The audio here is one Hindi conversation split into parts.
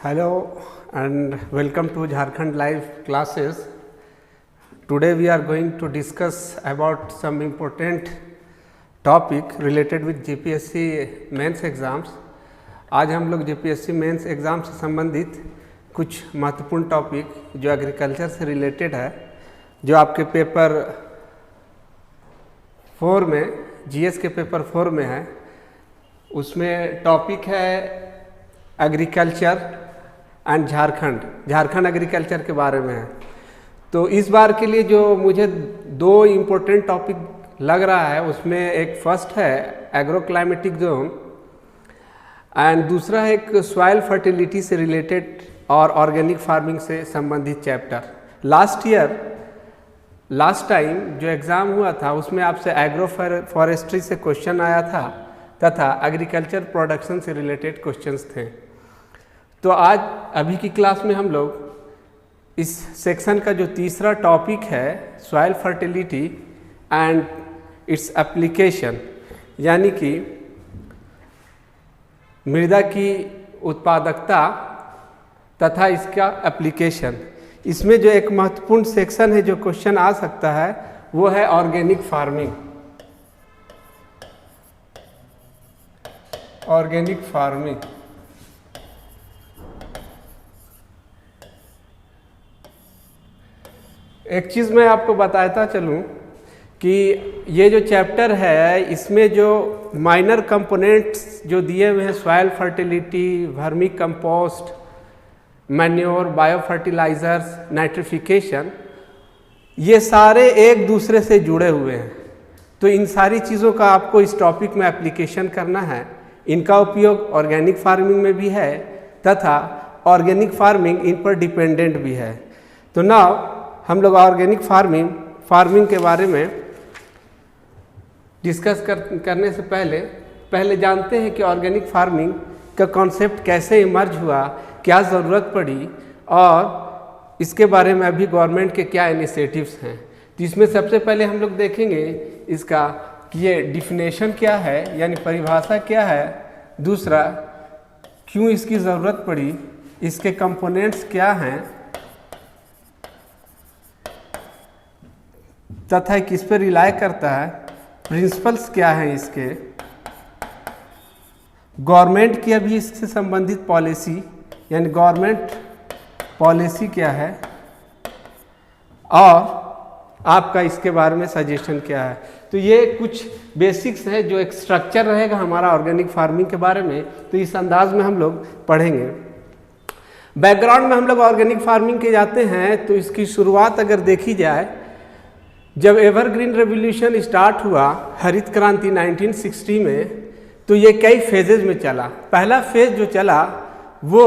Hello and welcome to Jharkhand Live classes. Today we are going to discuss about some important topic related with JPSC mains exams. आज हम लोग JPSC मेंस एग्ज़ाम से संबंधित कुछ महत्वपूर्ण टॉपिक जो एग्रीकल्चर से रिलेटेड है, जो आपके पेपर 4 में जीएस के पेपर 4 में है, उसमें टॉपिक है एग्रीकल्चर एंड झारखंड एग्रीकल्चर के बारे में है. तो इस बार के लिए जो मुझे दो इम्पोर्टेंट टॉपिक लग रहा है, उसमें एक फर्स्ट है एग्रो क्लाइमेटिक जोन एंड दूसरा है एक सॉइल फर्टिलिटी से रिलेटेड और ऑर्गेनिक फार्मिंग से संबंधित चैप्टर. लास्ट टाइम जो एग्ज़ाम हुआ था उसमें आपसे एग्रो फॉरेस्ट्री से क्वेश्चन आया था तथा एग्रीकल्चर प्रोडक्शन से रिलेटेड क्वेश्चंस थे. तो आज अभी की क्लास में हम लोग इस सेक्शन का जो तीसरा टॉपिक है soil fertility and its application, यानी कि मृदा की उत्पादकता तथा इसका एप्लीकेशन, इसमें जो एक महत्वपूर्ण सेक्शन है जो क्वेश्चन आ सकता है वो है ऑर्गेनिक फार्मिंग. एक चीज़ मैं आपको बताता चलूँ कि ये जो चैप्टर है इसमें जो माइनर कंपोनेंट्स जो दिए हुए हैं, soil fertility, vermicompost, manure, biofertilisers, nitrification, ये सारे एक दूसरे से जुड़े हुए हैं. तो इन सारी चीज़ों का आपको इस टॉपिक में एप्लीकेशन करना है. इनका उपयोग ऑर्गेनिक फार्मिंग में भी है तथा ऑर्गेनिक फार्मिंग इन पर डिपेंडेंट भी है. तो नाउ हम लोग ऑर्गेनिक फार्मिंग के बारे में डिस्कस करने से पहले जानते हैं कि ऑर्गेनिक फार्मिंग का कॉन्सेप्ट कैसे इमर्ज हुआ, क्या ज़रूरत पड़ी और इसके बारे में अभी गवर्नमेंट के क्या इनिशिएटिव्स हैं. तो इसमें सबसे पहले हम लोग देखेंगे इसका कि ये डिफिनेशन क्या है, यानी परिभाषा क्या है. दूसरा, क्यों इसकी ज़रूरत पड़ी, इसके कंपोनेंट्स क्या हैं तथा किस पर रिलाय करता है, प्रिंसिपल्स क्या हैं इसके, गवर्नमेंट की अभी इससे संबंधित पॉलिसी यानी गवर्नमेंट पॉलिसी क्या है और आपका इसके बारे में सजेशन क्या है. तो ये कुछ बेसिक्स है जो एक स्ट्रक्चर रहेगा हमारा ऑर्गेनिक फार्मिंग के बारे में. तो इस अंदाज में हम लोग पढ़ेंगे. बैकग्राउंड में हम लोग ऑर्गेनिक फार्मिंग के जाते हैं तो इसकी शुरुआत अगर देखी जाए, जब एवरग्रीन रेवोल्यूशन स्टार्ट हुआ, हरित क्रांति 1960 में, तो ये कई फेजेज में चला. पहला फेज जो चला वो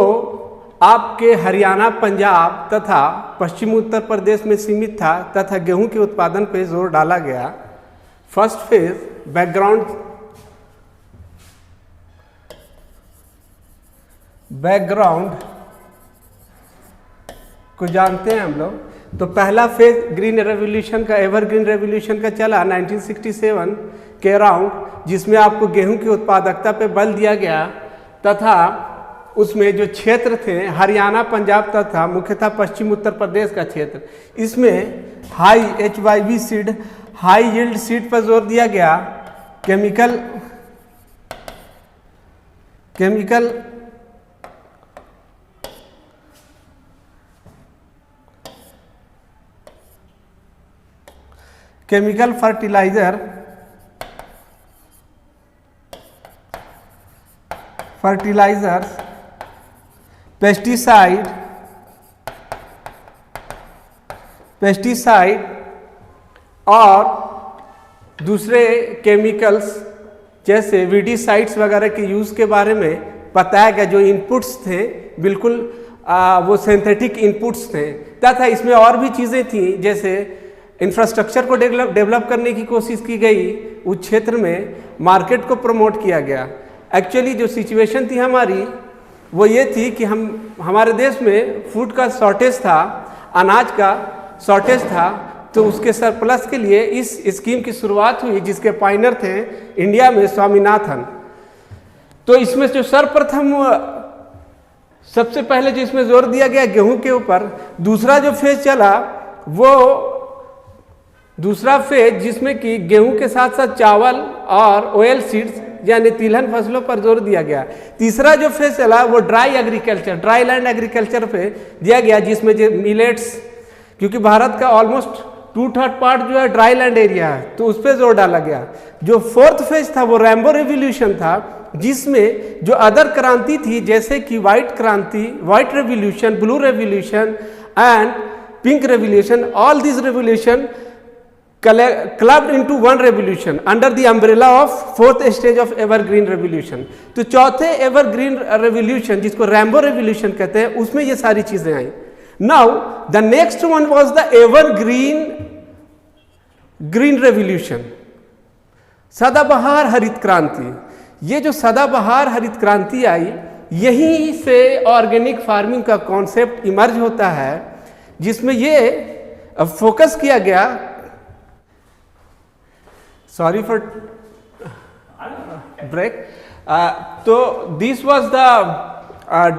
आपके हरियाणा, पंजाब तथा पश्चिम उत्तर प्रदेश में सीमित था तथा गेहूं के उत्पादन पर जोर डाला गया. फर्स्ट फेज बैकग्राउंड को जानते हैं हम लोग. तो पहला फेज ग्रीन रेवोल्यूशन का, एवरग्रीन रेवोल्यूशन का चला 1967 के अराउंड, जिसमें आपको गेहूं की उत्पादकता पे बल दिया गया तथा उसमें जो क्षेत्र थे हरियाणा, पंजाब तथा मुख्यतः पश्चिम उत्तर प्रदेश का क्षेत्र, इसमें high HYV seed, high yield seed पर जोर दिया गया. केमिकल फर्टिलाइजर्स, पेस्टिसाइड और दूसरे केमिकल्स जैसे वीडीसाइड्स वगैरह के यूज़ के बारे में बताया गया. जो इनपुट्स थे बिल्कुल वो सिंथेटिक इनपुट्स थे तथा इसमें और भी चीज़ें थी, जैसे इंफ्रास्ट्रक्चर को डेवलप करने की कोशिश की गई. उस क्षेत्र में मार्केट को प्रमोट किया गया. एक्चुअली जो सिचुएशन थी हमारी वो ये थी कि हमारे देश में फूड का शॉर्टेज था, अनाज का शॉर्टेज था. तो उसके सरप्लस के लिए इस स्कीम की शुरुआत हुई, जिसके पायनर थे इंडिया में स्वामीनाथन. तो इसमें जो सर्वप्रथम सबसे पहले जो इसमें जोर दिया गया गेहूं के ऊपर। दूसरा जो फेज चला वो दूसरा फेज जिसमें कि गेहूं के साथ साथ चावल और ऑयल सीड्स यानी तिलहन फसलों पर जोर दिया गया। तीसरा जो फेज चला वो dry agriculture, dry land agriculture पे दिया गया, जिसमें जो मिलेट्स, क्योंकि भारत का ऑलमोस्ट 2/3 पार्ट जो है ड्राई लैंड एरिया है, तो उस पर जोर डाला गया। जो फोर्थ फेज था वो रैम्बो रेवोल्यूशन था, जिसमें जो अदर क्रांति थी जैसे कि व्हाइट क्रांति, white revolution, blue revolution and pink revolution, all this revolution clubbed into one revolution under the umbrella of fourth stage of evergreen revolution। तो चौथे evergreen revolution जिसको रैम्बो रेवोल्यूशन कहते हैं, उसमें ये सारी चीजें आई। Now the next one was the evergreen green revolution, सदाबहार हरित क्रांति। ये जो सदाबहार हरित क्रांति आई, यहीं से ऑर्गेनिक फार्मिंग का कॉन्सेप्ट इमर्ज होता है, जिसमें ये फोकस किया गया। Sorry for break. तो this was the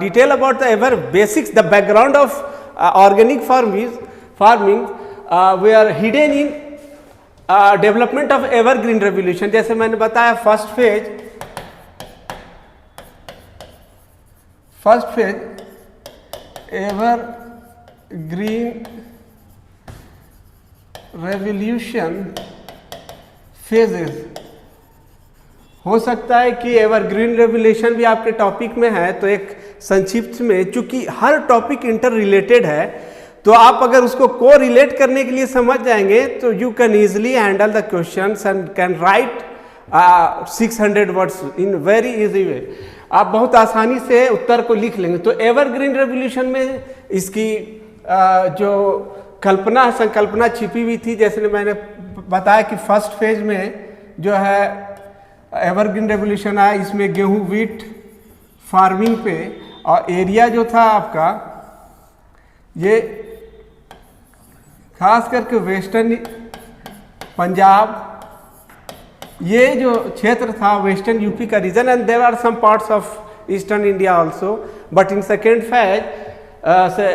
detail about the ever basics, the background of organic farming we are hidden in development of evergreen revolution. जैसे मैंने बताया first phase evergreen revolution phases. हो सकता है कि एवरग्रीन रेवोल्यूशन भी आपके टॉपिक में है, तो एक संक्षिप्त में, चूंकि हर टॉपिक इंटर रिलेटेड है, तो आप अगर उसको को रिलेट करने के लिए समझ जाएंगे तो you can easily handle the questions and can write 600 words in very easy way. आप बहुत आसानी से उत्तर को लिख लेंगे। तो एवरग्रीन रेवोल्यूशन में इसकी जो संकल्पना छिपी हुई थी। जैसे मैंने बताया कि फर्स्ट फेज में जो है एवरग्रीन रेवोल्यूशन आया, इसमें गेहूं व्हीट फार्मिंग पे, और एरिया जो था आपका ये खास करके वेस्टर्न पंजाब, ये जो क्षेत्र था वेस्टर्न यूपी का region, and there are some parts of eastern India also, but in second phase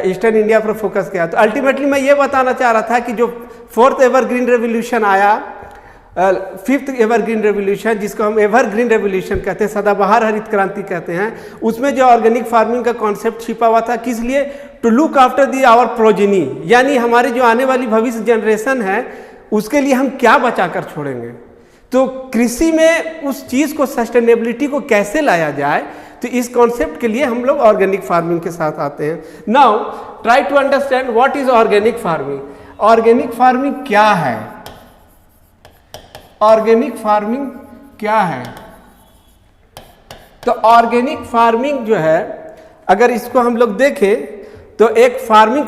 eastern India पर फोकस किया। तो अल्टीमेटली मैं ये बताना चाह रहा था कि जो फोर्थ एवरग्रीन रेवोल्यूशन आया, फिफ्थ एवरग्रीन रेवोल्यूशन, जिसको हम एवरग्रीन रेवोल्यूशन कहते हैं, सदाबहार हरित क्रांति कहते हैं, उसमें जो ऑर्गेनिक फार्मिंग का कॉन्सेप्ट छिपा हुआ था, किस लिए? To look after the our progeny, यानी हमारी जो आने वाली भविष्य जनरेशन है उसके लिए हम क्या बचा कर छोड़ेंगे। तो कृषि में उस चीज को, सस्टेनेबिलिटी को कैसे लाया जाए, तो इस कॉन्सेप्ट के लिए हम लोग ऑर्गेनिक फार्मिंग के साथ आते हैं। Now try to understand what is organic farming. Organic farming क्या है? ऑर्गेनिक फार्मिंग क्या है? तो ऑर्गेनिक फार्मिंग जो है, अगर इसको हम लोग देखें तो एक farming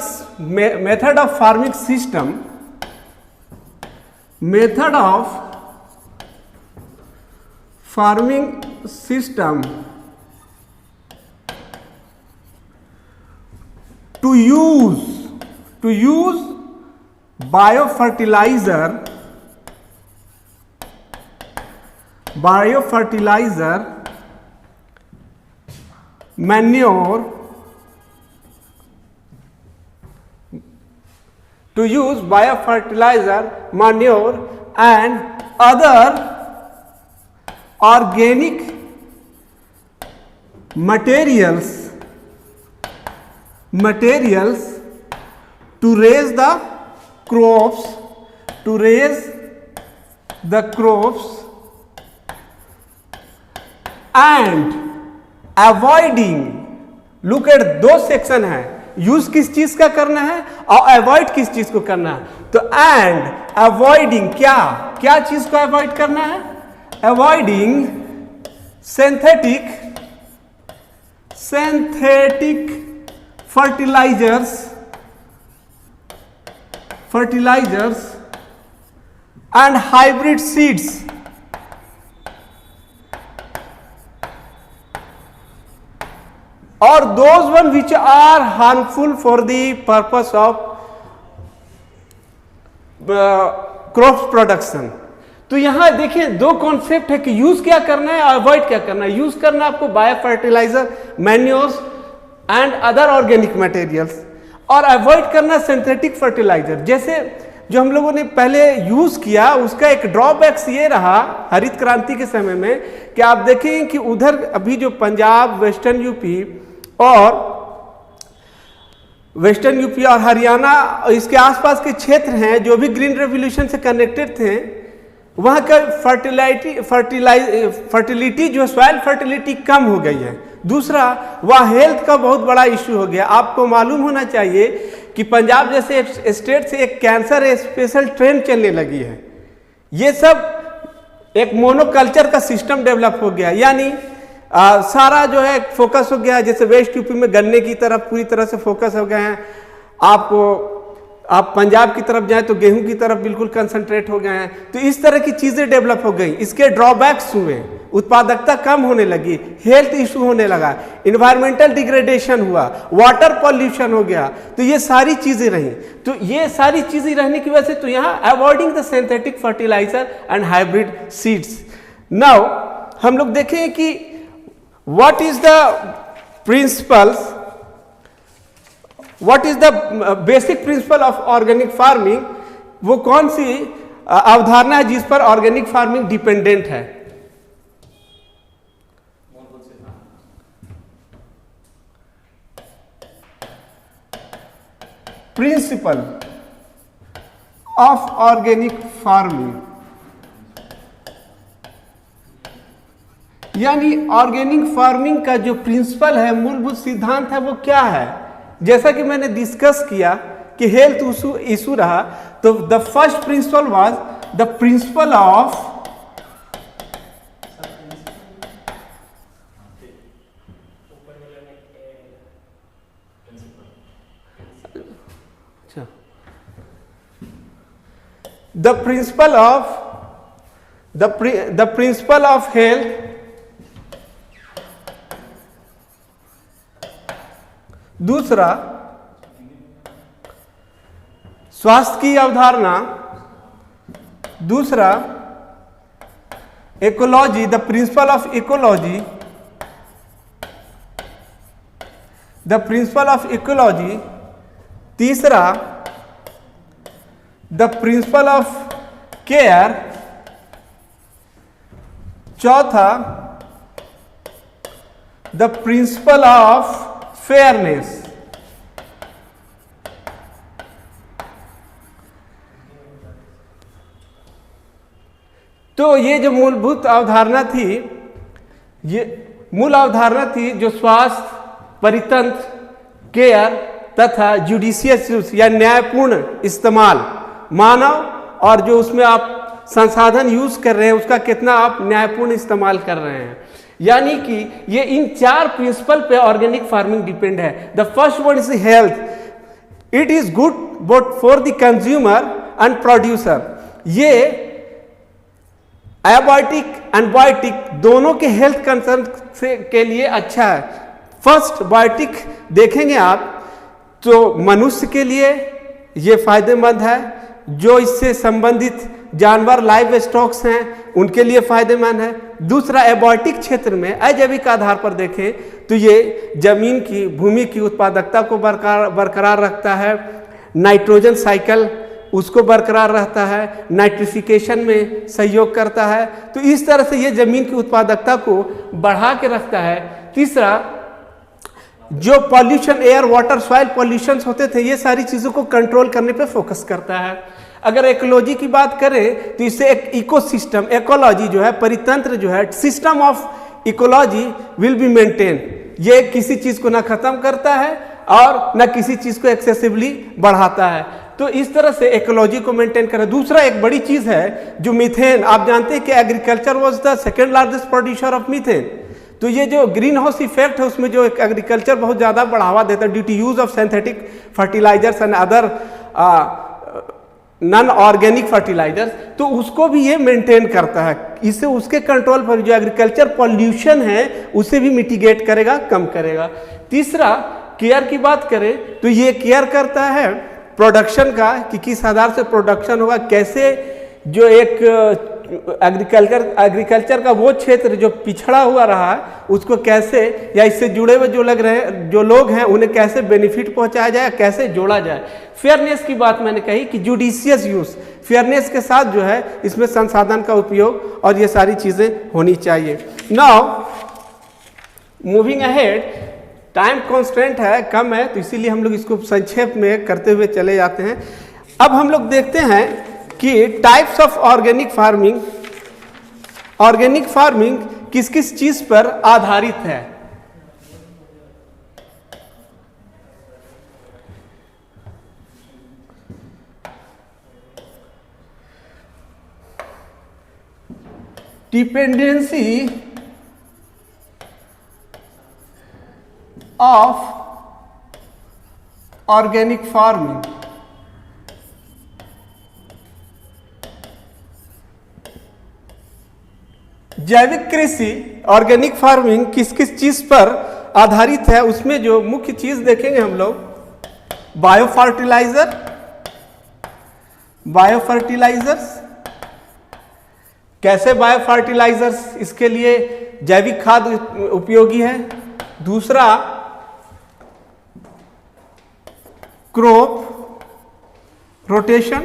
method of farming system, method of farming system to use biofertilizer, manure, to use biofertilizer, manure and other organic materials to raise the crops, and avoiding, look at दो सेक्शन है, यूज किस चीज का करना है और अवॉइड किस चीज को करना है। तो एंड अवॉइडिंग, क्या चीज को अवॉइड करना है? Avoiding synthetic fertilizers and hybrid seeds, or those one which are harmful for the purpose of crop production. तो यहां देखिए दो कॉन्सेप्ट है कि यूज क्या करना है और अवॉइड क्या करना है। यूज करना आपको bio fertiliser, manures and other organic materials, और अवॉइड करना सिंथेटिक फर्टिलाइजर। जैसे जो हम लोगों ने पहले यूज किया उसका एक ड्रॉबैक्स ये रहा हरित क्रांति के समय में कि आप देखें कि उधर अभी जो पंजाब, वेस्टर्न यूपी और हरियाणा, इसके आसपास के क्षेत्र हैं जो भी ग्रीन रेवोल्यूशन से कनेक्टेड थे, वहाँ का फर्टिलिटी जो सॉइल फर्टिलिटी कम हो गई है। दूसरा, वहाँ हेल्थ का बहुत बड़ा इश्यू हो गया। आपको मालूम होना चाहिए कि पंजाब जैसे स्टेट से एक कैंसर स्पेशल ट्रेन चलने लगी है। ये सब एक मोनोकल्चर का सिस्टम डेवलप हो गया, यानी सारा जो है फोकस हो गया। जैसे वेस्ट यूपी में गन्ने की तरफ पूरी तरह से फोकस हो गए हैं, आप पंजाब की तरफ जाएं तो गेहूं की तरफ बिल्कुल कंसंट्रेट हो गए हैं। तो इस तरह की चीजें डेवलप हो गई, इसके ड्रॉबैक्स हुए, उत्पादकता कम होने लगी, हेल्थ इशू होने लगा, इन्वायरमेंटल डिग्रेडेशन हुआ, वाटर पॉल्यूशन हो गया। तो ये सारी चीजें रही। तो ये सारी चीजें रहने की वजह से तो यहाँ avoiding the synthetic fertiliser and hybrid seeds. Now हम लोग देखें कि what is the principles, what is the basic principle of organic farming. वो कौन सी अवधारणा है जिस पर ऑर्गेनिक फार्मिंग डिपेंडेंट है? प्रिंसिपल ऑफ ऑर्गेनिक फार्मिंग, यानी ऑर्गेनिक फार्मिंग का जो प्रिंसिपल है, मूलभूत सिद्धांत है, वो क्या है? जैसा कि मैंने डिस्कस किया कि हेल्थ इशू रहा, तो the first principle was the principle of the principle of health, दूसरा स्वास्थ्य की अवधारणा, दूसरा ecology, the principle of ecology, the principle of ecology, तीसरा द प्रिंसिपल ऑफ केयर, चौथा द प्रिंसिपल ऑफ फेयरनेस। तो ये जो मूलभूत अवधारणा थी, ये मूल अवधारणा थी जो स्वास्थ्य, परितंत्र, केयर तथा जुडिशियस यूज या न्यायपूर्ण इस्तेमाल, मानव और जो उसमें आप संसाधन यूज कर रहे हैं उसका कितना आप न्यायपूर्ण इस्तेमाल कर रहे हैं। यानी कि ये इन चार प्रिंसिपल पे ऑर्गेनिक फार्मिंग डिपेंड है। The first one is health, it is good both for the consumer and producer. ये एबायोटिक एंड बायोटिक दोनों के हेल्थ कंसर्न से के लिए अच्छा है। फर्स्ट बायोटिक देखेंगे आप तो मनुष्य के लिए ये फायदेमंद है, जो इससे संबंधित जानवर लाइव स्टॉक्स हैं उनके लिए फायदेमंद है। दूसरा, एबायोटिक क्षेत्र में अजैविक आधार पर देखें तो ये जमीन की, भूमि की उत्पादकता को बरकरार रखता है, नाइट्रोजन साइकिल उसको बरकरार रहता है, नाइट्रिफिकेशन में सहयोग करता है। तो इस तरह से ये जमीन की उत्पादकता को बढ़ा के रखता है। तीसरा, जो pollution, air, water, soil pollution होते थे, ये सारी चीज़ों को कंट्रोल करने पे फोकस करता है। अगर इकोलॉजी की बात करें तो इससे एक इकोसिस्टम, इकोलॉजी जो है, परितंत्र जो है, system of ecology will be maintain. ये किसी चीज़ को ना ख़त्म करता है और ना किसी चीज़ को एक्सेसिवली बढ़ाता है। तो इस तरह से इकोलॉजी को मेंटेन करें। दूसरा एक बड़ी चीज़ है जो मीथेन, आप जानते हैं कि agriculture was the second largest producer of methane. तो ये जो ग्रीन हाउस इफेक्ट है उसमें जो एग्रीकल्चर बहुत ज़्यादा बढ़ावा देता है due to use of synthetic fertilisers and other non organic fertilisers, तो उसको भी ये मेंटेन करता है। इससे उसके कंट्रोल पर जो एग्रीकल्चर पॉल्यूशन है उसे भी मिटिगेट करेगा, कम करेगा। तीसरा, केयर की बात करें तो ये केयर करता है प्रोडक्शन का, कि किस आधार से प्रोडक्शन होगा, कैसे जो एक एग्रीकल्चर का वो क्षेत्र जो पिछड़ा हुआ रहा है उसको कैसे, या इससे जुड़े हुए जो लोग हैं उन्हें कैसे बेनिफिट पहुंचाया जाए, कैसे जोड़ा जाए। फेयरनेस की बात मैंने कही कि जुडिशियस यूज, फेयरनेस के साथ जो है इसमें संसाधन का उपयोग और ये सारी चीज़ें होनी चाहिए। Now moving ahead, time constant है, कम है, तो इसीलिए हम लोग इसको संक्षेप में करते हुए चले जाते हैं। अब हम लोग देखते हैं कि types of organic farming, organic farming किस किस चीज पर आधारित है। डिपेंडेंसी ऑफ ऑर्गेनिक फार्मिंग, जैविक कृषि ऑर्गेनिक फार्मिंग किस किस चीज पर आधारित है। उसमें जो मुख्य चीज देखेंगे हम लोग, बायो फर्टिलाइजर्स, कैसे बायो फर्टिलाइजर्स इसके लिए जैविक खाद उपयोगी है। दूसरा क्रॉप रोटेशन,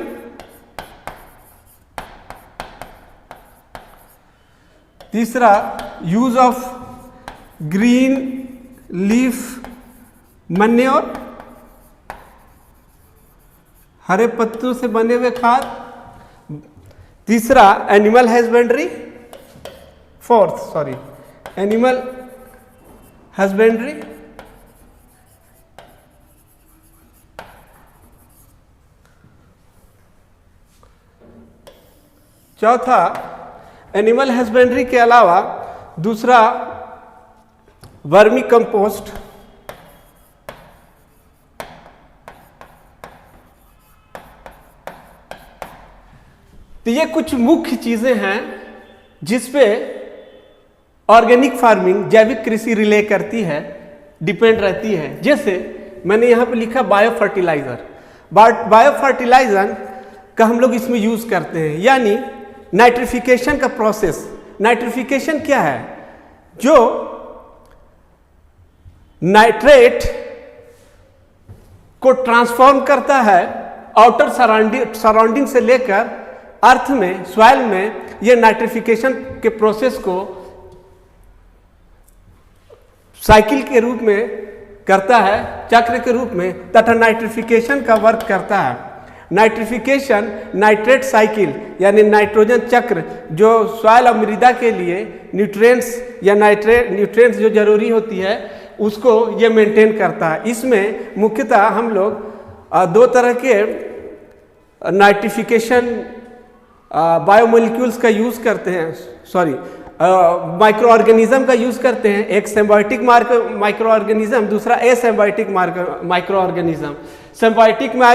तीसरा use of green leaf manure, हरे पत्तों से बने हुए खाद। तीसरा एनिमल हस्बेंड्री, एनिमल हस्बेंड्री। चौथा एनिमल हस्बेंड्री के अलावा दूसरा वर्मी कंपोस्ट, तो ये कुछ मुख्य चीजें हैं जिसपे ऑर्गेनिक फार्मिंग, जैविक कृषि रिले करती है, डिपेंड रहती है। जैसे मैंने यहां पे लिखा बायो फर्टिलाइजर, बायो फर्टिलाइजर का हम लोग इसमें यूज करते हैं, यानी नाइट्रिफिकेशन का प्रोसेस। नाइट्रिफिकेशन क्या है? जो नाइट्रेट को ट्रांसफॉर्म करता है आउटर सराउंडिंग से लेकर अर्थ में, सॉइल में, यह नाइट्रिफिकेशन के प्रोसेस को साइकिल के रूप में करता है, चक्र के रूप में, तथा नाइट्रिफिकेशन का वर्क करता है। नाइट्रिफिकेशन नाइट्रेट साइकिल यानी नाइट्रोजन चक्र, जो सॉइल और मृदा के लिए न्यूट्रिएंट्स या न्यूट्रिएंट्स जो जरूरी होती है उसको ये मेंटेन करता है। इसमें मुख्यतः हम लोग दो तरह के नाइट्रिफिकेशन बायोमोलिक्यूल्स का यूज करते हैं, माइक्रो ऑर्गेनिज्म का यूज करते हैं। एक सिम्बायोटिक माइक्रो ऑर्गेनिज्म, दूसरा एसिम्बायोटिक माइक्रो ऑर्गेनिज्म। सिम्बायोटिक में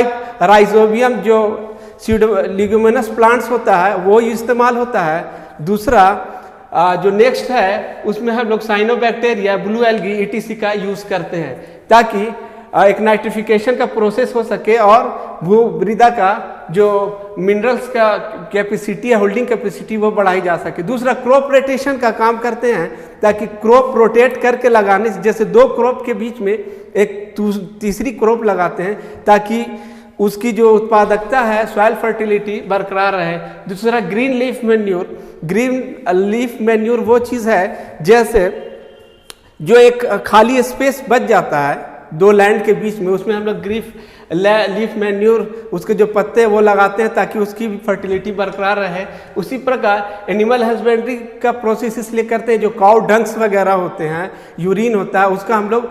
राइजोबियम जो ल्यूमिनस प्लांट्स होता है वो इस्तेमाल होता है। दूसरा जो नेक्स्ट है उसमें हम लोग साइनोबैक्टीरिया, ब्लू एल्गी, ETC का यूज करते हैं ताकि एक नाइट्रिफिकेशन का प्रोसेस हो सके और भू मृदा का जो मिनरल्स का कैपेसिटी है, होल्डिंग कैपेसिटी, वो बढ़ाई जा सके। दूसरा क्रॉप रोटेशन का काम करते हैं ताकि क्रॉप रोटेट करके लगाने से, जैसे दो क्रॉप के बीच में एक तीसरी क्रॉप लगाते हैं ताकि उसकी जो उत्पादकता है, सॉइल फर्टिलिटी बरकरार रहे। दूसरा green leaf manure, green leaf manure वो चीज़ है जैसे जो एक खाली स्पेस बच जाता है दो लैंड के बीच में, उसमें हम लोग लीफ मैन्योर, उसके जो पत्ते हैं वो लगाते हैं ताकि उसकी फर्टिलिटी बरकरार रहे। उसी प्रकार एनिमल हस्बेंड्री का प्रोसेस इसलिए करते हैं, जो काउ डंग्स वगैरह होते हैं, यूरिन होता है, उसका हम लोग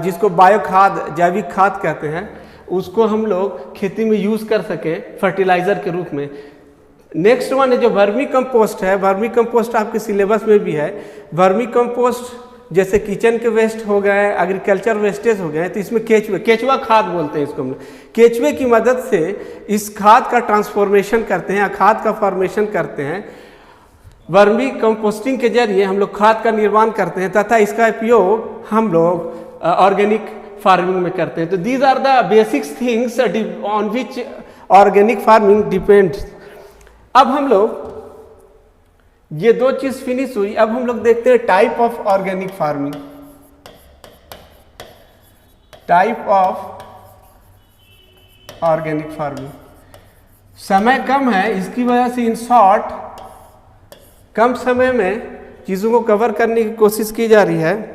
जिसको बायो खाद, जैविक खाद कहते हैं, उसको हम लोग खेती में यूज कर सके फर्टिलाइजर के रूप में। नेक्स्ट वन है जो वर्मी कंपोस्ट है। वर्मी कंपोस्ट आपके सिलेबस में भी है। वर्मी कंपोस्ट जैसे किचन के वेस्ट हो गए, एग्रीकल्चर वेस्टेज हो गए, तो इसमें केचुआ खाद बोलते हैं इसको हम लोग। केचुए की मदद से इस खाद का ट्रांसफॉर्मेशन करते हैं, खाद का फॉर्मेशन करते हैं। वर्मी कंपोस्टिंग के जरिए हम लोग खाद का निर्माण करते हैं तथा इसका उपयोग हम लोग ऑर्गेनिक फार्मिंग में करते हैं। तो these are the basic things on which organic farming depends. अब हम लोग ये दो चीज फिनिश हुई। अब हम लोग देखते हैं type of organic farming. Type of organic farming, समय कम है, इसकी वजह से इन शॉर्ट कम समय में चीजों को कवर करने की कोशिश की जा रही है।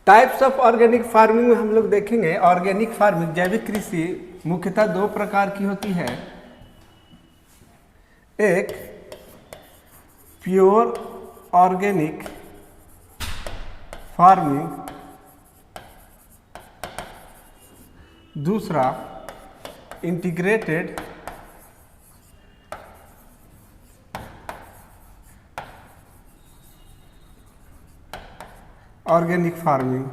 टाइप्स ऑफ ऑर्गेनिक फार्मिंग में हम लोग देखेंगे ऑर्गेनिक फार्मिंग, जैविक कृषि मुख्यतः दो प्रकार की होती है। एक प्योर ऑर्गेनिक फार्मिंग, दूसरा integrated organic farming.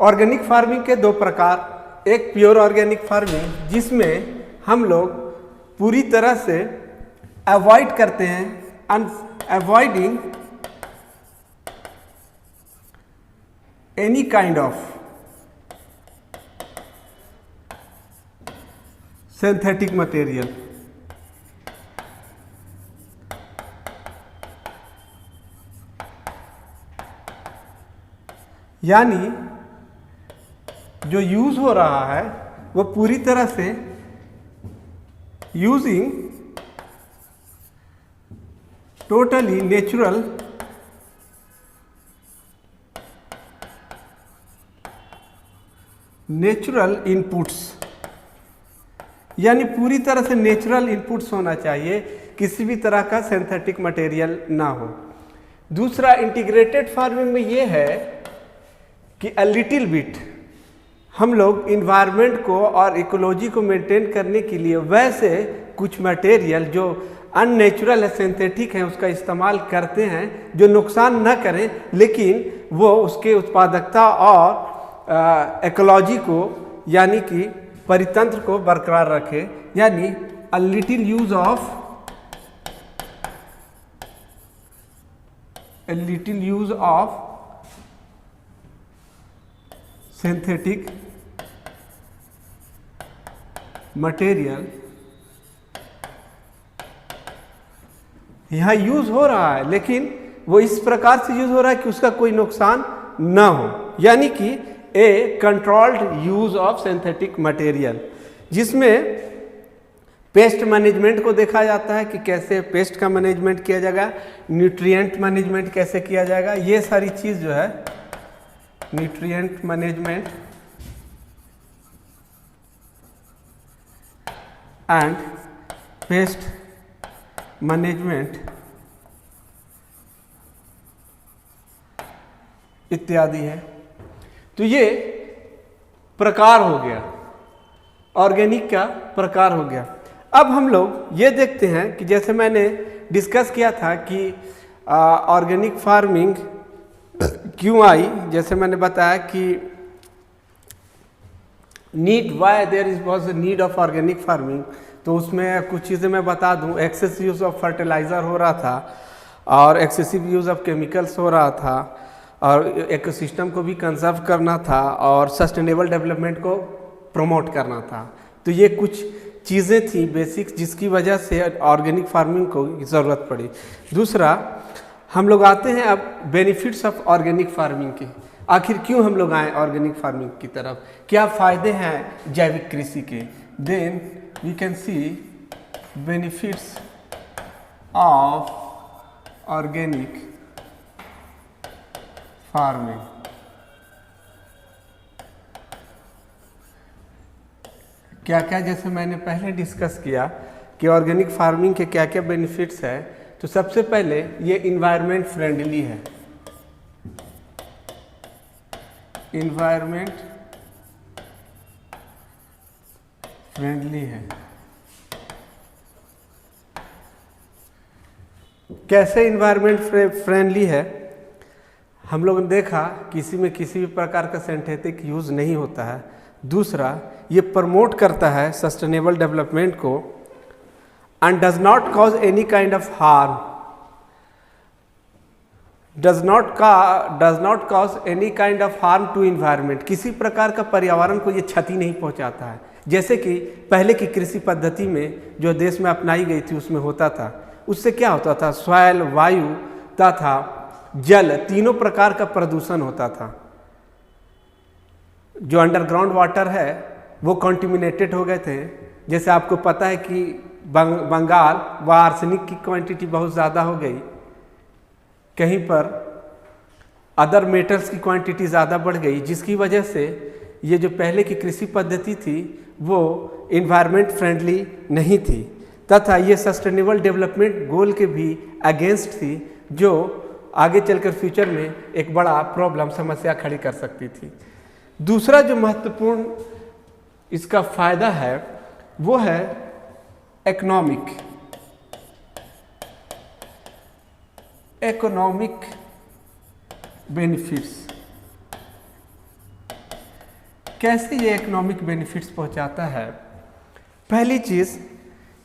Organic farming के दो प्रकार, एक प्योर ऑर्गेनिक फार्मिंग जिसमें हम लोग पूरी तरह से अवॉइड करते हैं, avoiding any kind of synthetic material. यानी जो यूज हो रहा है वो पूरी तरह से यूजिंग टोटली नेचुरल इनपुट्स, यानी पूरी तरह से नेचुरल इनपुट्स होना चाहिए, किसी भी तरह का सिंथेटिक मटेरियल ना हो। दूसरा इंटीग्रेटेड फार्मिंग में ये है कि अ लिटिल बिट हम लोग इन्वायरमेंट को और इकोलॉजी को मेंटेन करने के लिए वैसे कुछ मटेरियल जो अननेचुरल है, सिंथेटिक है, उसका इस्तेमाल करते हैं जो नुकसान न करें लेकिन वो उसके उत्पादकता और इकोलॉजी को यानी कि परितंत्र को बरकरार रखे। यानी a little use of synthetic material यहाँ यूज हो रहा है, लेकिन वो इस प्रकार से यूज हो रहा है कि उसका कोई नुकसान ना हो, यानी कि a controlled use of synthetic material, जिसमें पेस्ट मैनेजमेंट को देखा जाता है कि कैसे पेस्ट का मैनेजमेंट किया जाएगा, न्यूट्रिएंट मैनेजमेंट कैसे किया जाएगा, ये सारी चीज जो है nutrient management and pest management इत्यादि है। तो ये प्रकार हो गया, ऑर्गेनिक का प्रकार हो गया। अब हम लोग ये देखते हैं कि जैसे मैंने डिस्कस किया था कि ऑर्गेनिक फार्मिंग क्यों आई, जैसे मैंने बताया कि need why there is was a need of organic farming, तो उसमें कुछ चीज़ें मैं बता दूं। एक्सेसिव यूज़ ऑफ फर्टिलाइज़र हो रहा था और एक्सेसिव यूज़ ऑफ केमिकल्स हो रहा था और इकोसिस्टम को भी कंजर्व करना था और सस्टेनेबल डेवलपमेंट को प्रमोट करना था। तो ये कुछ चीज़ें थी बेसिक्स जिसकी वजह से ऑर्गेनिक फार्मिंग को ज़रूरत पड़ी। दूसरा हम लोग आते हैं अब बेनिफिट्स ऑफ ऑर्गेनिक फार्मिंग के, आखिर क्यों हम लोग आए ऑर्गेनिक फार्मिंग की तरफ, क्या फ़ायदे हैं जैविक कृषि के। Then we can see benefits of organic farming. क्या क्या, जैसे मैंने पहले डिस्कस किया कि ऑर्गेनिक फार्मिंग के क्या क्या बेनिफिट्स है। तो सबसे पहले ये इन्वायरमेंट फ्रेंडली है, इन्वायरमेंट फ्रेंडली है। कैसे इन्वायरमेंट फ्रेंडली है? हम लोगों ने देखा किसी में किसी भी प्रकार का सिंथेटिक यूज़ नहीं होता है। दूसरा, ये प्रमोट करता है सस्टेनेबल डेवलपमेंट को and does not cause any kind of harm, does not cause any kind of harm to environment. किसी प्रकार का पर्यावरण को ये क्षति नहीं पहुंचाता है, जैसे कि पहले की कृषि पद्धति में जो देश में अपनाई गई थी उसमें होता था। उससे क्या होता था? सॉइल, वायु तथा जल तीनों प्रकार का प्रदूषण होता था। जो अंडरग्राउंड वाटर है वो कॉन्टिमिनेटेड हो गए थे। जैसे आपको पता है कि बंगाल व आर्सेनिक की क्वांटिटी बहुत ज़्यादा हो गई, कहीं पर अदर मेटल्स की क्वांटिटी ज़्यादा बढ़ गई, जिसकी वजह से ये जो पहले की कृषि पद्धति थी वो इन्वायरमेंट फ्रेंडली नहीं थी तथा ये सस्टेनेबल डेवलपमेंट गोल के भी अगेंस्ट थी, जो आगे चलकर फ्यूचर में एक बड़ा प्रॉब्लम समस्या खड़ी कर सकती थी। दूसरा जो महत्वपूर्ण इसका फायदा है वो है इकोनॉमिक बेनिफिट्स। कैसे ये इकोनॉमिक बेनिफिट्स पहुंचाता है? पहली चीज़,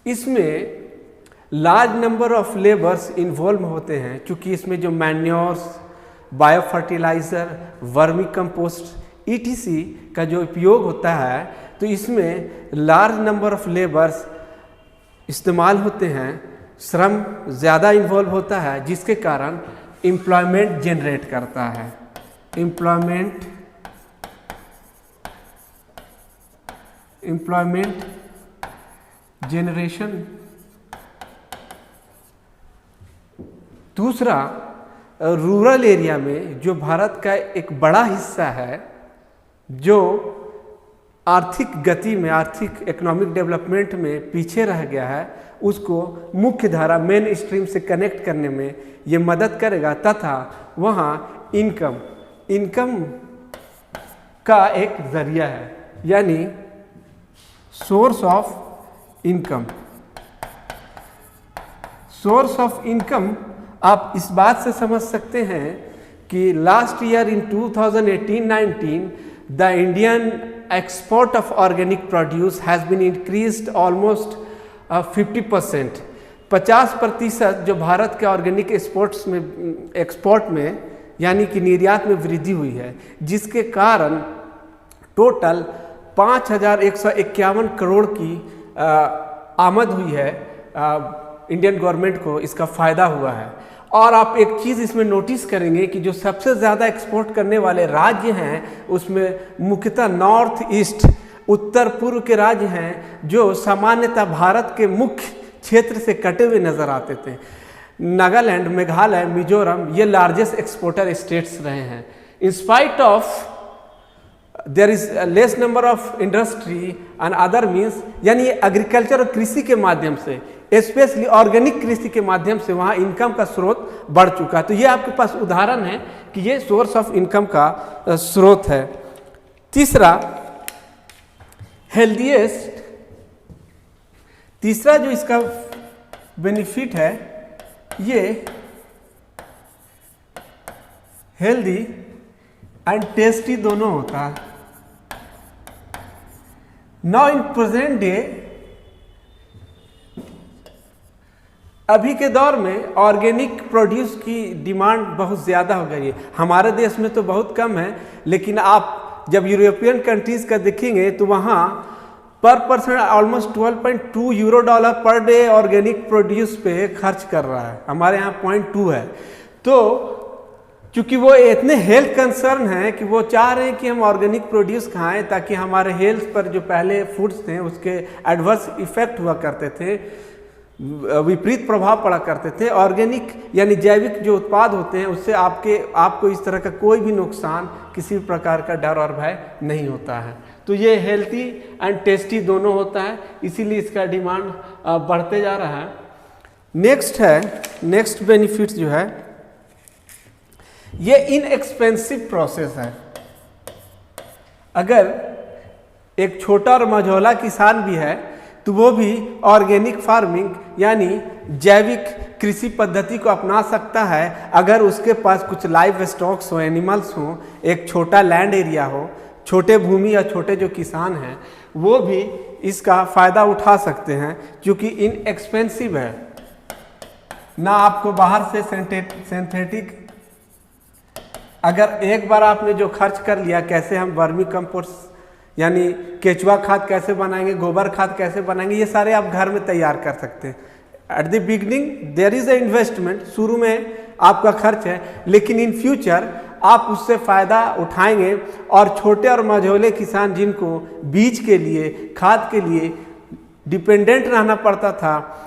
इसमें large number of labours involve होते हैं, क्योंकि इसमें जो manures, bio fertiliser, vermi compost ETC का जो उपयोग होता है, तो इसमें लार्ज नंबर ऑफ लेबर्स इस्तेमाल होते हैं, श्रम ज़्यादा इन्वॉल्व होता है, जिसके कारण एम्प्लॉयमेंट जनरेट करता है। Employment generation. दूसरा, रूरल एरिया में जो भारत का एक बड़ा हिस्सा है, जो आर्थिक गति में, आर्थिक इकोनॉमिक डेवलपमेंट में पीछे रह गया है, उसको मुख्य धारा मेन स्ट्रीम से कनेक्ट करने में ये मदद करेगा तथा वहाँ इनकम का एक जरिया है, यानी सोर्स ऑफ इनकम। आप इस बात से समझ सकते हैं कि last year in 2018-19 the Indian export of organic produce has been increased almost 50%। 50% जो भारत के ऑर्गेनिक एक्सपोर्ट में यानी कि निर्यात में वृद्धि हुई है, जिसके कारण टोटल 5,151 करोड़ की आमद हुई है, इंडियन गवर्नमेंट को इसका फ़ायदा हुआ है। और आप एक चीज़ इसमें नोटिस करेंगे कि जो सबसे ज़्यादा एक्सपोर्ट करने वाले राज्य हैं उसमें मुख्यतः नॉर्थ ईस्ट, उत्तर पूर्व के राज्य हैं, जो सामान्यतः भारत के मुख्य क्षेत्र से कटे हुए नज़र आते थे। नागालैंड, मेघालय, मिजोरम ये लार्जेस्ट एक्सपोर्टर स्टेट्स रहे हैं। In spite of their is less number of industry and other means, यानी एग्रीकल्चर और कृषि के माध्यम से, स्पेशली ऑर्गेनिक कृषि के माध्यम से वहाँ इनकम का स्रोत बढ़ चुका है। तो ये आपके पास उदाहरण है कि ये सोर्स ऑफ इनकम का स्रोत है। तीसरा, हेल्दीएस्ट, तीसरा जो इसका बेनिफिट है, ये हेल्दी एंड टेस्टी दोनों होता है। नाउ इन प्रेजेंट डे, अभी के दौर में ऑर्गेनिक प्रोड्यूस की डिमांड बहुत ज़्यादा हो गई है। हमारे देश में तो बहुत कम है, लेकिन आप जब यूरोपियन कंट्रीज़ का देखेंगे तो वहाँ पर person almost $12.2 per day organic produce पे खर्च कर रहा है। हमारे यहाँ 0.2 है। तो क्योंकि वो इतने हेल्थ कंसर्न हैं कि वो चाह रहे हैं कि हम ऑर्गेनिक प्रोड्यूस खाएं, ताकि हमारे हेल्थ पर जो पहले फूड्स थे उसके एडवर्स इफेक्ट हुआ करते थे, विपरीत प्रभाव पड़ा करते थे। ऑर्गेनिक यानी जैविक जो उत्पाद होते हैं उससे आपको इस तरह का कोई भी नुकसान, किसी भी प्रकार का डर और भय नहीं होता है। तो ये हेल्थी एंड टेस्टी दोनों होता है, इसीलिए इसका डिमांड बढ़ते जा रहा है। नेक्स्ट बेनिफिट जो है, ये इनएक्सपेंसिव प्रोसेस है। अगर एक छोटा और मझौला किसान भी है तो वो भी ऑर्गेनिक फार्मिंग यानी जैविक कृषि पद्धति को अपना सकता है अगर उसके पास कुछ लाइव स्टॉक्स हो, एनिमल्स हो, एक छोटा लैंड एरिया हो। छोटे भूमि या छोटे जो किसान हैं वो भी इसका फ़ायदा उठा सकते हैं क्योंकि इनएक्सपेंसिव है, ना आपको बाहर से सिंथेटिक। अगर एक बार आपने जो खर्च कर लिया, कैसे हम वर्मी कंपोस्ट यानी केचुआ खाद कैसे बनाएंगे, गोबर खाद कैसे बनाएंगे, ये सारे आप घर में तैयार कर सकते हैं। At the beginning there is a investment, शुरू में आपका खर्च है, लेकिन इन फ्यूचर आप उससे फ़ायदा उठाएंगे। और छोटे और मझोले किसान जिनको बीज के लिए, खाद के लिए डिपेंडेंट रहना पड़ता था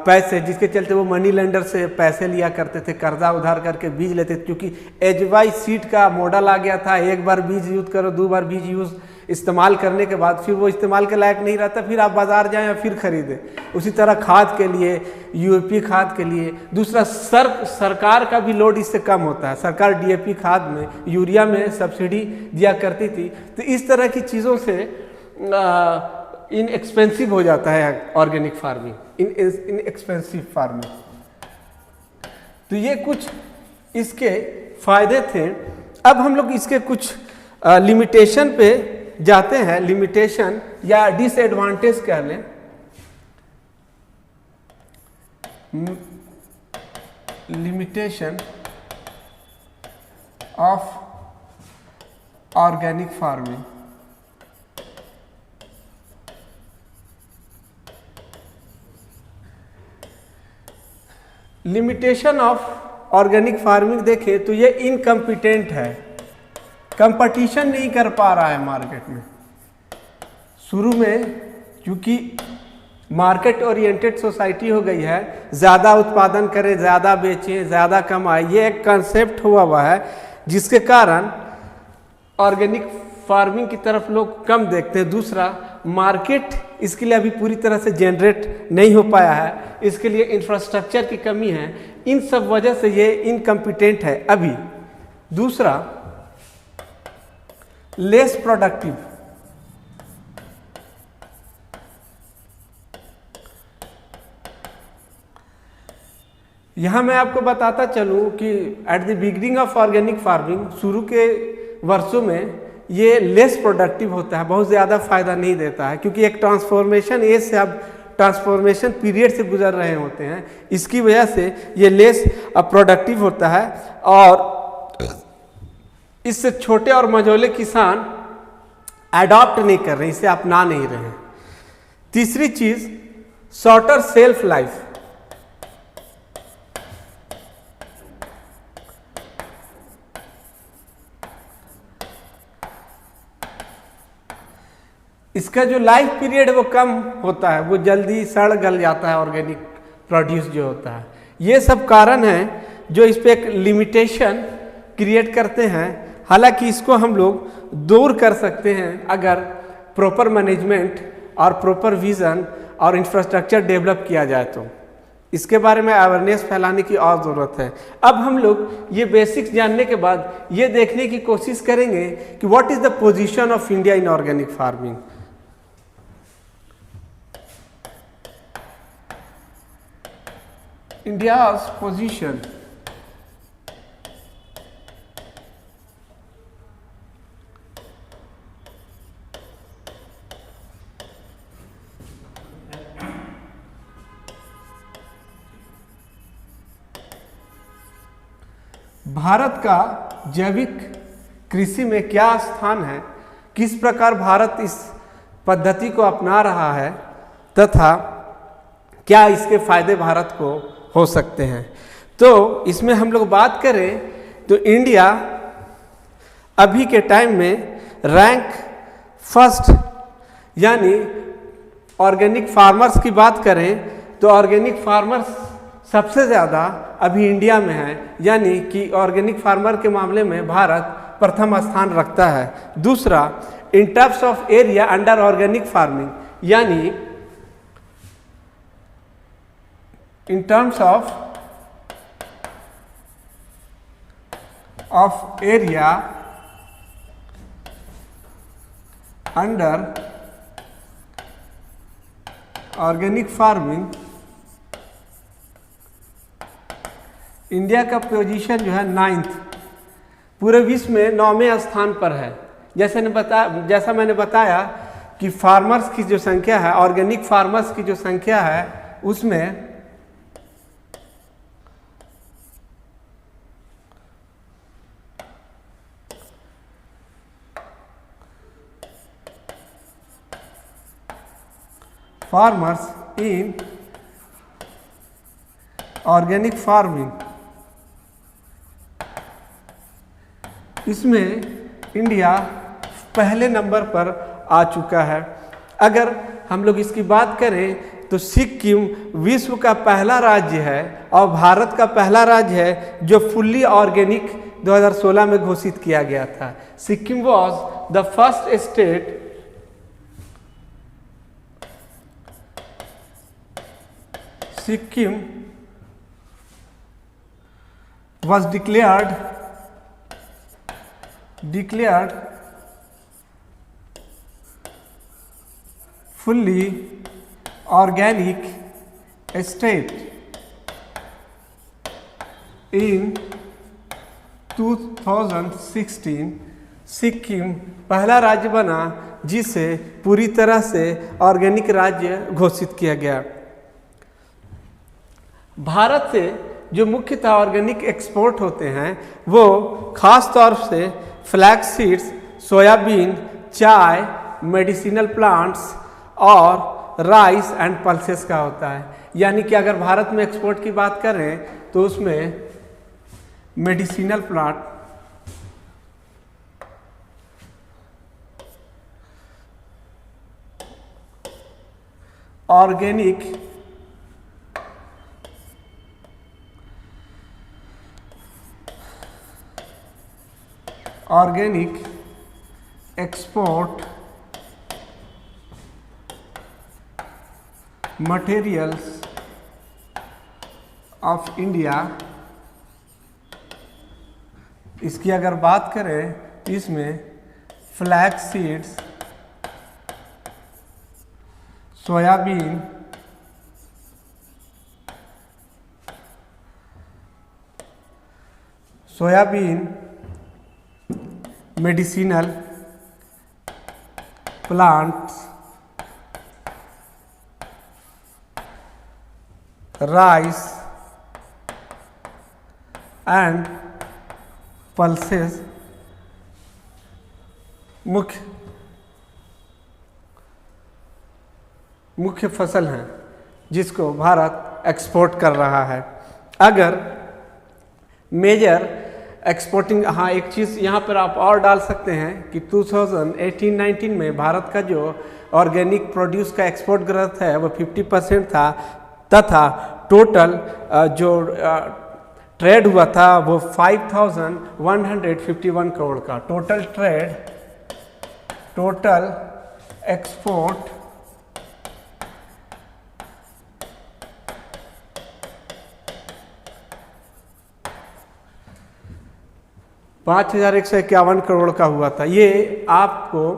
पैसे, जिसके चलते वो मनी लेंडर से पैसे लिया करते थे, कर्जा उधार करके बीज लेते थे, क्योंकि HY सीड का मॉडल आ गया था। एक बार बीज यूज़ करो, 2 बार बीज यूज़ इस्तेमाल करने के बाद फिर वो इस्तेमाल के लायक नहीं रहता, फिर आप बाज़ार जाएं या फिर खरीदें। उसी तरह खाद के लिए, UAP खाद के लिए दूसरा सरकार का भी लोड इससे कम होता है। सरकार DAP खाद में, यूरिया में सब्सिडी दिया करती थी। तो इस तरह की चीज़ों से इनएक्सपेंसिव हो जाता है ऑर्गेनिक फार्मिंग, इनएक्सपेंसिव फार्मिंग। तो ये कुछ इसके फायदे थे। अब हम लोग इसके कुछ लिमिटेशन पे जाते हैं। लिमिटेशन या डिसएडवांटेज कह लें। Limitation of organic farming. Limitation of organic farming देखें तो ये इनकम्पिटेंट है, कंपटीशन नहीं कर पा रहा है मार्केट में। शुरू में क्योंकि मार्केट ओरिएंटेड सोसाइटी हो गई है, ज़्यादा उत्पादन करें, ज़्यादा बेचें, ज़्यादा कमाएं, ये एक कंसेप्ट हुआ है, जिसके कारण ऑर्गेनिक फार्मिंग की तरफ लोग कम देखते हैं। दूसरा, मार्केट इसके लिए अभी पूरी तरह से जनरेट नहीं हो पाया है, इसके लिए इंफ्रास्ट्रक्चर की कमी है। इन सब वजह से ये इनकम्पिटेंट है अभी। दूसरा, लेस प्रोडक्टिव। यहां मैं आपको बताता चलूं कि at the beginning of organic farming, शुरू के वर्षों में ये लेस प्रोडक्टिव होता है, बहुत ज़्यादा फायदा नहीं देता है, क्योंकि एक ट्रांसफॉर्मेशन एज से आप ट्रांसफॉर्मेशन पीरियड से गुजर रहे होते हैं। इसकी वजह से ये लेस प्रोडक्टिव होता है और इससे छोटे और मझोले किसान अडॉप्ट नहीं कर रहे, इसे अपना नहीं रहे। तीसरी चीज, शॉर्टर सेल्फ लाइफ। इसका जो लाइफ पीरियड है वो कम होता है, वो जल्दी सड़ गल जाता है ऑर्गेनिक प्रोड्यूस जो होता है। ये सब कारण हैं जो इस पे एक लिमिटेशन क्रिएट करते हैं। हालांकि इसको हम लोग दूर कर सकते हैं अगर प्रॉपर मैनेजमेंट और प्रॉपर विजन और इंफ्रास्ट्रक्चर डेवलप किया जाए तो। इसके बारे में अवेयरनेस फैलाने की और ज़रूरत है। अब हम लोग ये बेसिक्स जानने के बाद ये देखने की कोशिश करेंगे कि what is the position of India in organic farming. India's position Bharat का जैविक कृषि में क्या स्थान है, किस प्रकार भारत इस पद्धति को अपना रहा है तथा क्या इसके फायदे भारत को हो सकते हैं। तो इसमें हम लोग बात करें तो इंडिया अभी के टाइम में रैंक फर्स्ट, यानी ऑर्गेनिक फार्मर्स की बात करें तो ऑर्गेनिक फार्मर्स सबसे ज़्यादा अभी इंडिया में है, यानी कि ऑर्गेनिक फार्मर के मामले में भारत प्रथम स्थान रखता है। दूसरा, in terms of area under organic farming, यानी in terms of area under organic farming, India का पोजीशन जो है 9th, पूरे विश्व में 9वें स्थान पर है। जैसा मैंने बताया कि फार्मर्स की जो संख्या है, ऑर्गेनिक फार्मर्स की जो संख्या है, उसमें फार्मर्स इन ऑर्गेनिक फार्मिंग, इसमें इंडिया पहले नंबर पर आ चुका है। अगर हम लोग इसकी बात करें तो सिक्किम विश्व का पहला राज्य है और भारत का पहला राज्य है जो फुल्ली ऑर्गेनिक 2016 में घोषित किया गया था। Sikkim was the first state Sikkim was declared fully organic state in 2016। Sikkim पहला राज्य बना जिसे पूरी तरह से ऑर्गेनिक राज्य घोषित किया गया। भारत से जो मुख्यतः ऑर्गेनिक एक्सपोर्ट होते हैं वो खास तौर से फ्लैक्स सीड्स, सोयाबीन, चाय, मेडिसिनल प्लांट्स और राइस एंड पल्सेस का होता है। यानी कि अगर भारत में एक्सपोर्ट की बात करें तो उसमें medicinal plant, organic export materials of India, इसकी अगर बात करें तो इसमें flax seeds, soybean, medicinal plants, rice and pulses मुख्य फसल हैं जिसको भारत एक्सपोर्ट कर रहा है। अगर मेजर एक्सपोर्टिंग, हाँ एक चीज़ यहाँ पर आप और डाल सकते हैं कि 2018-19 में भारत का जो ऑर्गेनिक प्रोड्यूस का एक्सपोर्ट ग्रोथ है वो 50% था, तथा टोटल जो ट्रेड हुआ था वो 5,151 करोड़ का टोटल एक्सपोर्ट $5,151 करोड़ का हुआ था। ये आपको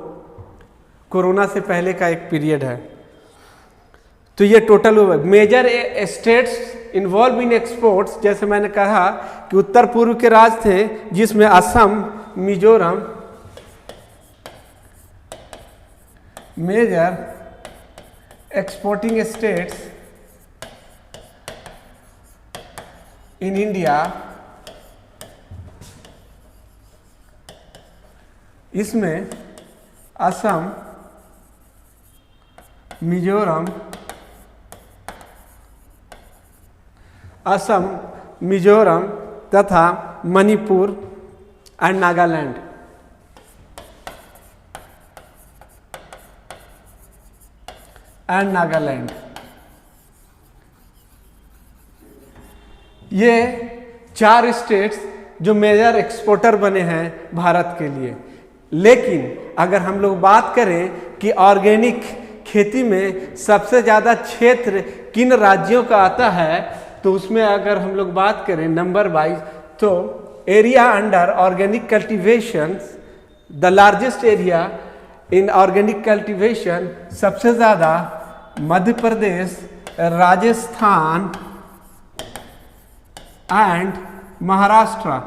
कोरोना से पहले का एक पीरियड है। तो ये टोटल हुआ। Major states involve in exports, जैसे मैंने कहा कि उत्तर पूर्व के राज्य थे जिसमें Assam, Mizoram major exporting states in India, इसमें असम, मिजोरम तथा मणिपुर एंड नागालैंड। ये 4 स्टेट्स जो मेजर एक्सपोर्टर बने हैं भारत के लिए। लेकिन अगर हम लोग बात करें कि ऑर्गेनिक खेती में सबसे ज़्यादा क्षेत्र किन राज्यों का आता है, तो उसमें अगर हम लोग बात करें नंबर वाइज, तो area under organic cultivation, the largest area in organic cultivation, सबसे ज़्यादा मध्य प्रदेश, राजस्थान एंड महाराष्ट्र।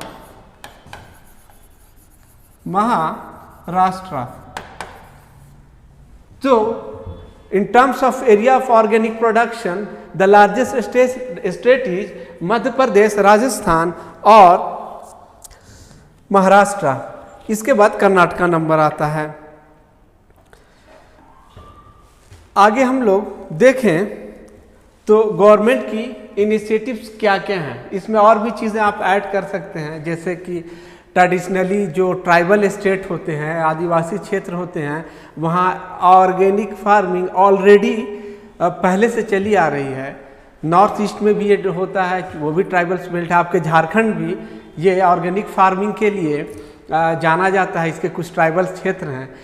तो in terms of area of organic production, the largest state is Madhya Pradesh, Rajasthan और महाराष्ट्र। इसके बाद कर्नाटका नंबर आता है। आगे हम लोग देखें तो गवर्नमेंट की इनिशिएटिव्स क्या क्या हैं। इसमें और भी चीज़ें आप ऐड कर सकते हैं, जैसे कि ट्रेडिशनली जो ट्राइबल स्टेट होते हैं, आदिवासी क्षेत्र होते हैं, वहाँ ऑर्गेनिक फार्मिंग ऑलरेडी पहले से चली आ रही है। नॉर्थ ईस्ट में भी ये होता है, वो भी ट्राइबल्स बेल्ट है। आपके झारखंड भी ये ऑर्गेनिक फार्मिंग के लिए जाना जाता है, इसके कुछ ट्राइबल क्षेत्र हैं।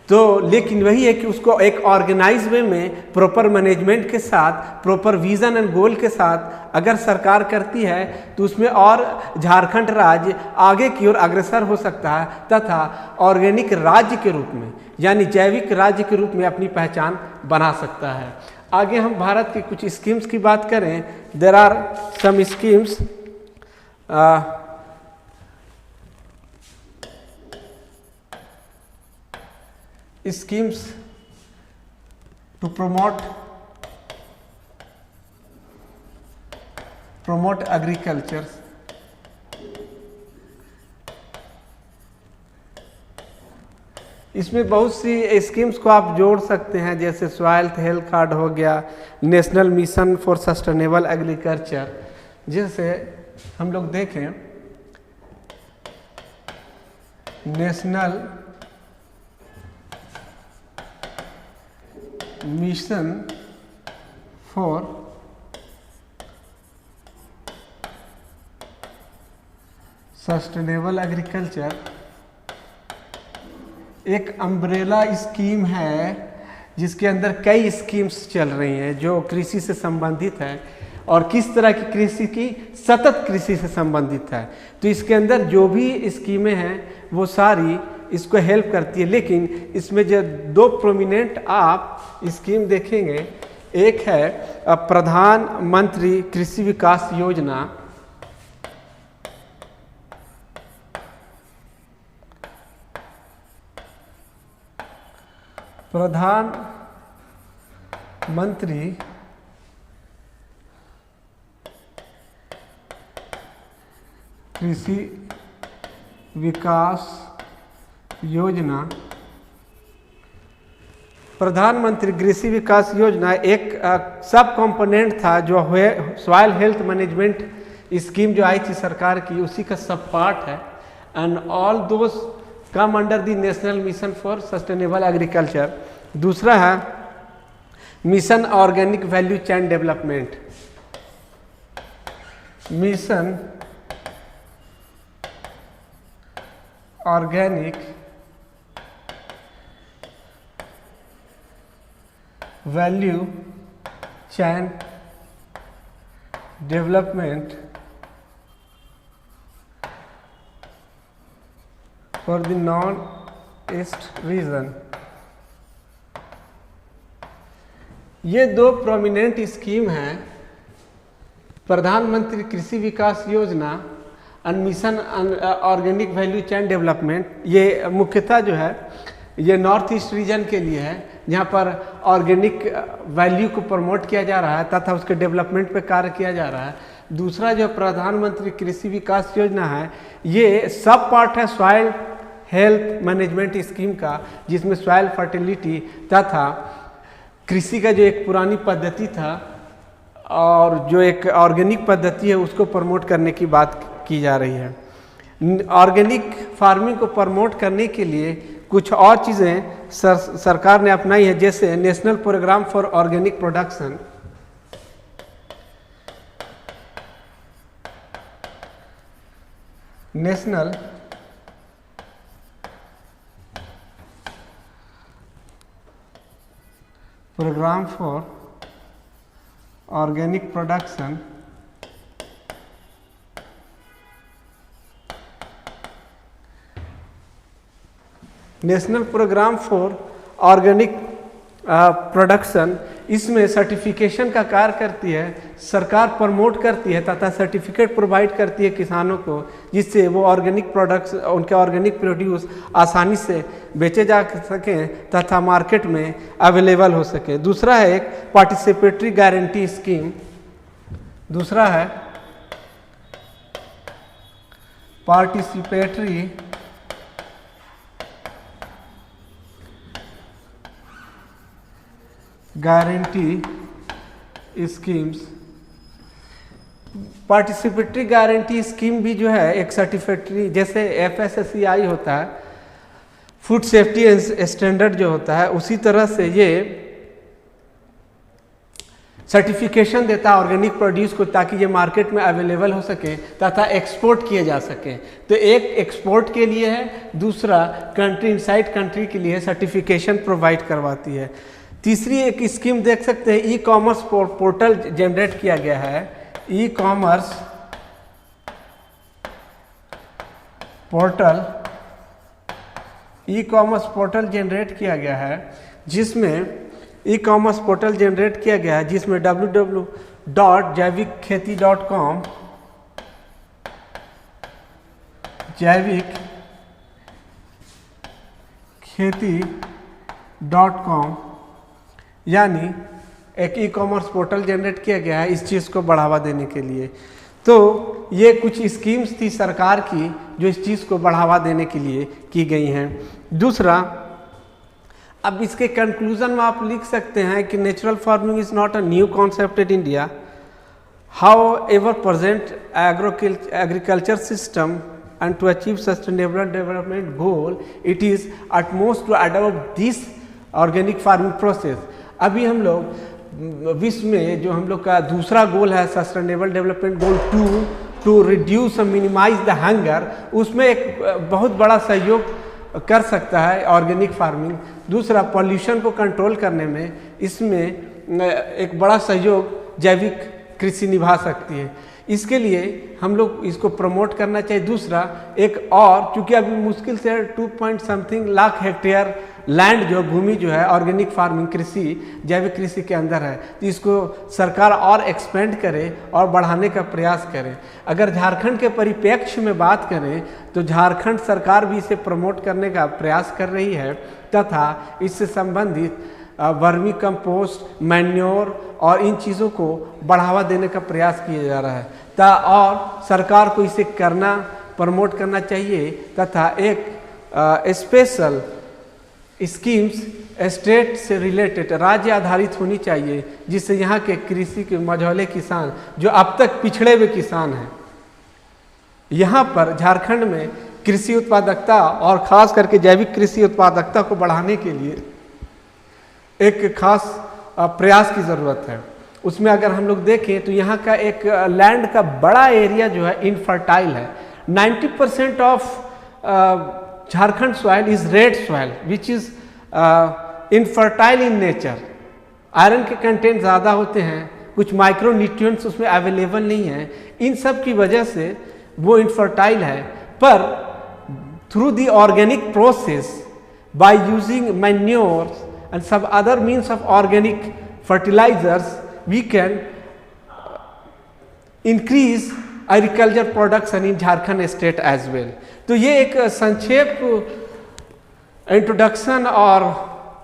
तो लेकिन वही है कि उसको एक ऑर्गेनाइज वे में प्रॉपर मैनेजमेंट के साथ, प्रॉपर विजन एंड गोल के साथ अगर सरकार करती है तो उसमें और झारखंड राज्य आगे की ओर अग्रसर हो सकता है तथा ऑर्गेनिक राज्य के रूप में, यानी जैविक राज्य के रूप में अपनी पहचान बना सकता है। आगे हम भारत की कुछ स्कीम्स की बात करें। There are some schemes schemes to promote agriculture। इसमें बहुत सी स्कीम्स को आप जोड़ सकते हैं, जैसे सॉइल हेल्थ कार्ड हो गया, national mission for sustainable agriculture. जैसे हम लोग देखें national mission for sustainable agriculture एक अम्ब्रेला स्कीम है जिसके अंदर कई स्कीम्स चल रही हैं जो कृषि से संबंधित है और किस तरह की कृषि की, सतत कृषि से संबंधित है। तो इसके अंदर जो भी स्कीमें हैं वो सारी इसको हेल्प करती है। लेकिन इसमें जो दो प्रोमिनेंट आप स्कीम देखेंगे, एक है प्रधानमंत्री कृषि विकास योजना, प्रधानमंत्री कृषि विकास योजना। प्रधानमंत्री कृषि विकास योजना एक सब कंपोनेंट था जो सॉइल हेल्थ मैनेजमेंट स्कीम जो आई थी सरकार की, उसी का सब पार्ट है। And all those come under the national mission for sustainable agriculture. दूसरा है mission organic value chain development, mission organic value chain development for the north east region. ये दो प्रोमिनेंट स्कीम हैं, प्रधानमंत्री कृषि विकास योजना and mission organic value chain development. ये मुख्यतः जो है ये नॉर्थ ईस्ट रीजन के लिए है, जहाँ पर ऑर्गेनिक वैल्यू को प्रमोट किया जा रहा है तथा उसके डेवलपमेंट पे कार्य किया जा रहा है। दूसरा जो प्रधानमंत्री कृषि विकास योजना है, ये सब पार्ट है सॉइल हेल्थ मैनेजमेंट स्कीम का, जिसमें सॉइल फर्टिलिटी तथा कृषि का जो एक पुरानी पद्धति था और जो एक ऑर्गेनिक पद्धति है उसको प्रमोट करने की बात की जा रही है। ऑर्गेनिक फार्मिंग को प्रमोट करने के लिए कुछ और चीज़ें सरकार ने अपनाई है, जैसे national programme for organic production, national programme for organic production, national programme for organic production इसमें सर्टिफिकेशन का कार्य करती है, सरकार प्रमोट करती है तथा सर्टिफिकेट प्रोवाइड करती है किसानों को, जिससे वो ऑर्गेनिक प्रोडक्ट्स, उनके ऑर्गेनिक प्रोड्यूस आसानी से बेचे जा सकें तथा मार्केट में अवेलेबल हो सके। दूसरा है एक पार्टिसिपेटरी गारंटी स्कीम, दूसरा है participatory guarantee schemes. Participatory guarantee scheme भी जो है एक सर्टिफिकेटरी, जैसे FSSAI होता है, फूड सेफ्टी स्टैंडर्ड जो होता है, उसी तरह से ये सर्टिफिकेशन देता है ऑर्गेनिक प्रोड्यूस को, ताकि ये मार्केट में अवेलेबल हो सके तथा एक्सपोर्ट किए जा सके। तो एक एक्सपोर्ट के लिए है, दूसरा कंट्री इनसाइड कंट्री के लिए सर्टिफिकेशन प्रोवाइड करवाती है। तीसरी एक स्कीम देख सकते हैं, ई कॉमर्स पोर्टल जनरेट किया गया है, ई कॉमर्स पोर्टल जनरेट किया गया है, जिसमें ई कॉमर्स पोर्टल जनरेट किया गया है जिसमें www.jaivikkheti.com jaivikkheti.com यानी एक ई कॉमर्स पोर्टल जनरेट किया गया है इस चीज़ को बढ़ावा देने के लिए। तो ये कुछ स्कीम्स थी सरकार की जो इस चीज़ को बढ़ावा देने के लिए की गई हैं। दूसरा, अब इसके कंक्लूजन में आप लिख सकते हैं कि natural farming is not a new concept in India, how ever present agriculture system and to achieve sustainable development goal it is utmost to adopt this organic farming process। अभी हम लोग विश्व में जो हम लोग का दूसरा गोल है sustainable development goal to reduce और मिनिमाइज द हंगर, उसमें एक बहुत बड़ा सहयोग कर सकता है ऑर्गेनिक फार्मिंग। दूसरा, पॉल्यूशन को कंट्रोल करने में इसमें एक बड़ा सहयोग जैविक कृषि निभा सकती है, इसके लिए हम लोग इसको प्रमोट करना चाहिए। दूसरा, एक और चूँकि अभी मुश्किल से 2 लाख हेक्टेयर लैंड जो भूमि जो है ऑर्गेनिक फार्मिंग कृषि जैविक कृषि के अंदर है, तो इसको सरकार और एक्सपेंड करे और बढ़ाने का प्रयास करे। अगर झारखंड के परिप्रेक्ष्य में बात करें तो झारखंड सरकार भी इसे प्रमोट करने का प्रयास कर रही है तथा इससे संबंधित वर्मी कंपोस्ट, मैन्योर और इन चीज़ों को बढ़ावा देने का प्रयास किया जा रहा है और सरकार को इसे करना, प्रमोट करना चाहिए तथा एक स्पेशल स्कीम्स स्टेट से रिलेटेड, राज्य आधारित होनी चाहिए, जिससे यहाँ के कृषि के मझौले किसान जो अब तक पिछड़े हुए किसान हैं, यहाँ पर झारखंड में कृषि उत्पादकता और ख़ास करके जैविक कृषि उत्पादकता को बढ़ाने के लिए एक खास प्रयास की ज़रूरत है। उसमें अगर हम लोग देखें तो यहाँ का एक लैंड का बड़ा एरिया जो है इनफर्टाइल है। 90% of Jharkhand soil is red soil which is infertile in nature. Iron के कंटेंट ज़्यादा होते हैं, कुछ माइक्रो न्यूट्रिएंट्स उसमें अवेलेबल नहीं है, इन सब की वजह से वो इनफर्टाइल है। पर through the organic process by using manures and some other means of organic fertilizers we can increase agriculture production in Jharkhand state as well। तो ये एक संक्षेप इंट्रोडक्शन और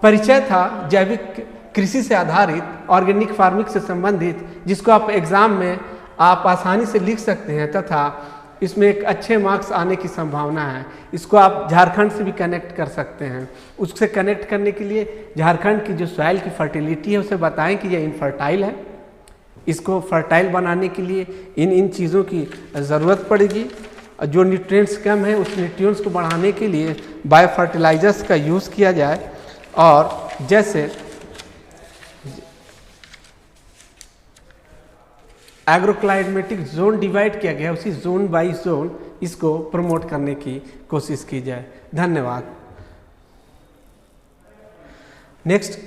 परिचय था जैविक कृषि से आधारित ऑर्गेनिक फार्मिंग से संबंधित, जिसको आप एग्ज़ाम में आप आसानी से लिख सकते हैं तथा इसमें एक अच्छे मार्क्स आने की संभावना है। इसको आप झारखंड से भी कनेक्ट कर सकते हैं। उससे कनेक्ट करने के लिए झारखंड की जो सॉइल की फर्टिलिटी है उसे बताएं कि ये इनफर्टाइल है, इसको फर्टाइल बनाने के लिए इन चीज़ों की ज़रूरत पड़ेगी। जो न्यूट्रिएंट्स कम है उस न्यूट्रिएंट्स को बढ़ाने के लिए बायो फर्टिलाइजर्स का यूज़ किया जाए, और जैसे एग्रोक्लाइमेटिक जोन डिवाइड किया गया, उसी जोन बाई जोन इसको प्रमोट करने की कोशिश की जाए। धन्यवाद। नेक्स्ट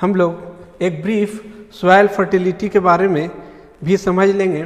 हम लोग एक ब्रीफ सॉइल फर्टिलिटी के बारे में भी समझ लेंगे।